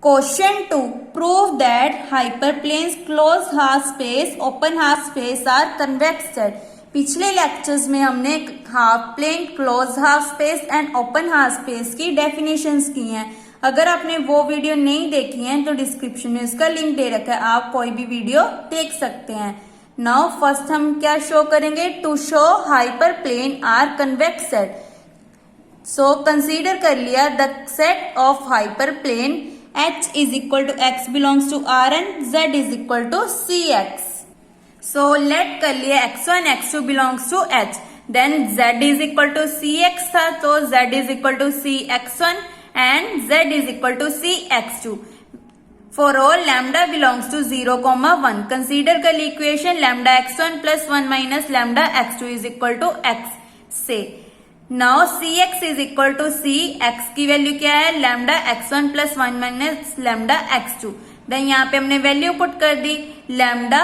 Question 2. Prove that hyperplanes closed half space, open half space are convex set. पिछले lectures में हमने half plane, close half space and open half space की definitions की हैं. अगर आपने वो वीडियो नहीं देखी है तो डिस्क्रिप्शन में उसका लिंक दे रखा है, आप कोई भी वीडियो देख सकते हैं. नाउ फर्स्ट हम क्या शो करेंगे? To show hyperplane are convex set. So consider कर लिया the set of hyperplane H is equal to X belongs to R and Z is equal to CX. So let कर लिया X1 X2 belongs to H. Then Z is equal to CX था तो Z is equal to CX1 and Z is equal to CX2. For all lambda belongs to 0, 1. Consider कर ली equation lambda x1 plus 1 minus lambda x2 is equal to x से. Now Cx is equal to C, x की value क्या है? Lambda x1 plus 1 minus lambda x2. Then यहाँ पे हमने value put कर दी lambda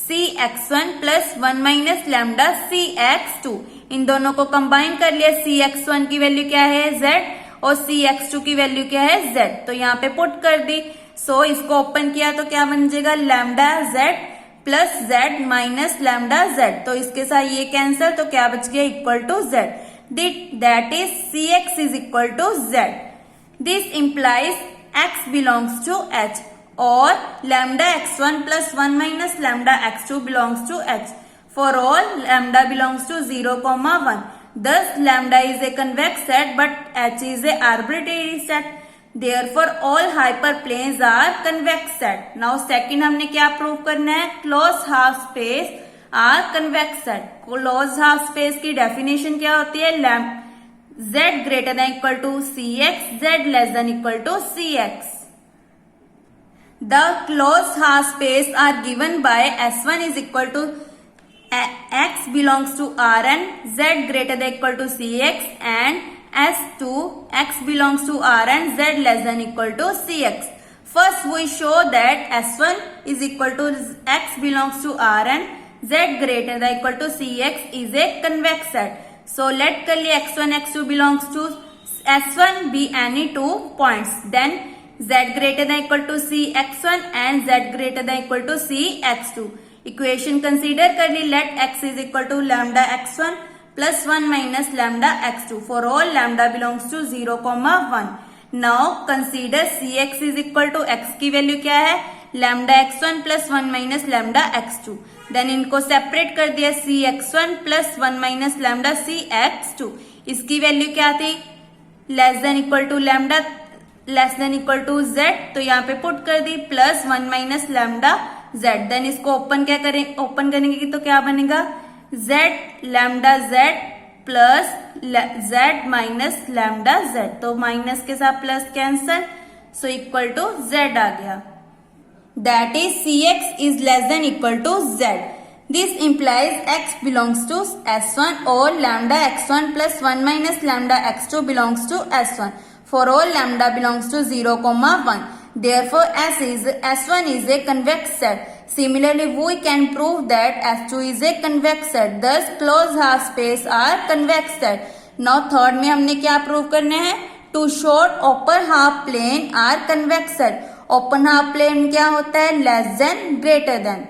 Cx1 plus 1 minus lambda Cx2. इन दोनों को कंबाइन कर लिया. Cx1 की वैल्यू क्या है? Z और Cx2 की वैल्यू क्या है? Z. तो यहाँ पे पुट कर दी. सो इसको ओपन किया तो क्या बन जाएगा? Lambda Z plus Z minus lambda Z. तो इसके साथ ये कैंसिल तो क्या बच गया? Equal to Z. That is Cx is equal to Z. This implies X belongs to H और lambda x1 plus 1 minus lambda x2 belongs to H. For all lambda belongs to 0, 1. Thus lambda is a convex set but H is a arbitrary set. Therefore all hyperplanes are convex set. Now second हमने क्या prove करना है? Closed half space are convex set. Closed half space की definition क्या होती है? Z greater than equal to Cx, Z less than equal to Cx. The closed half space are given by S1 is equal to X belongs to R and Z greater than equal to Cx and S2 X belongs to R and Z less than equal to Cx. First we show that S1 is equal to X belongs to R and Z greater than equal to Cx is a convex set. So let कर लिया x1 x2 belongs to S1 be any two points. Then Z greater than equal to Cx1 and Z greater than equal to Cx2. Equation consider कर ली. Let x is equal to lambda x1 plus 1 minus lambda x2 for all lambda belongs to 0, 1. Now consider Cx is equal to x की value क्या है? Lambda x1 plus 1 minus lambda x2. Then इनको separate कर दिया. Cx1 plus 1 minus lambda Cx2. इसकी value क्या थी? Less than equal to lambda less than equal to Z. तो यहाँ पे पुट कर दी plus 1 minus lambda Z. Then इसको ओपन क्या करें? ओपन करेंगे तो क्या बनेगा? Z lambda Z plus Z minus lambda Z. तो माइनस के साथ plus cancel. So equal to Z आ गया. That is Cx is less than equal to Z. This implies X belongs to S1 और lambda x1 plus 1 minus lambda x2 belongs to S1 for all lambda belongs to 0, 1. Therefore, S1 is a convex set. Similarly, we can prove that S2 is a convex set. Thus, closed half space are convex set. Now, third में हमने क्या prove करना है? To show open half plane are convex set. Open half plane क्या होता है? Less than, greater than.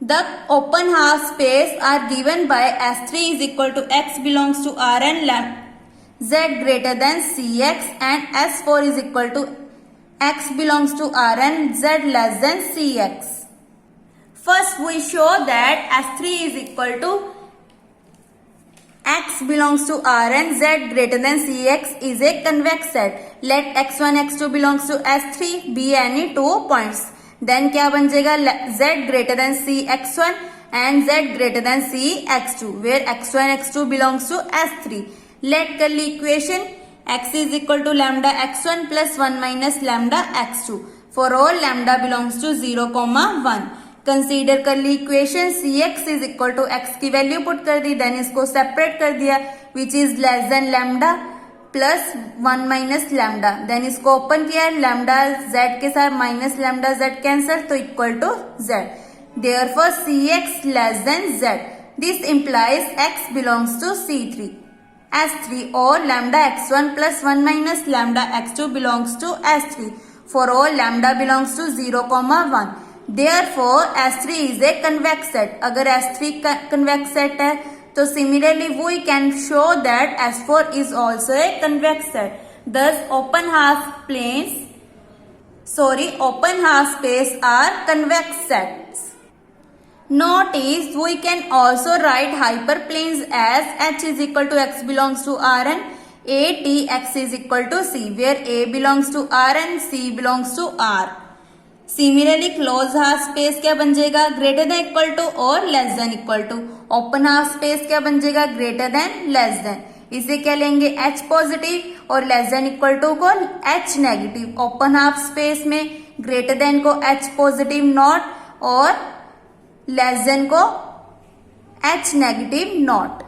The open half space are given by S3 is equal to X belongs to R and Z greater than Cx and S4 is equal to X belongs to R and Z less than Cx. First we show that S3 is equal to X belongs to R and Z greater than Cx is a convex set. Let x1 x2 belongs to S3 be any two points. Then क्या बन जाएगा? Z greater than Cx1 and Z greater than Cx2 where x1 x2 belongs to S3. Let कर ली equation x is equal to lambda x1 plus 1 minus lambda x2 for all lambda belongs to 0, 1. Consider कर ली equation Cx is equal to x की value put कर दी. Then इसको separate कर दिया which is less than lambda plus 1 minus lambda. Then इसको open किया. लैम्डा Z के साथ माइनस लैम्डा Z कैंसिल तो equal to Z. Therefore Cx less than Z. This implies X belongs to C3. S3 or lambda x1 plus 1 minus lambda x2 belongs to S3 for all lambda belongs to 0, 1. Therefore S3 is a convex set. अगर S3 convex set है तो similarly we can show that S4 is also a convex set. Thus open half space are convex sets. Notice we can also write hyperplanes as H is equal to X belongs to R and A T X is equal to C, where A belongs to R and C belongs to R. Similarly closed half space क्या बन जाएगा, greater than equal to और less than equal to. Open half space क्या बन जाएगा, greater than less than. इसे क्या लेंगे, H पॉजिटिव और less than equal to को H negative. Open half space में greater than को H पॉजिटिव नॉट और लेस देन को H नेगेटिव नॉट.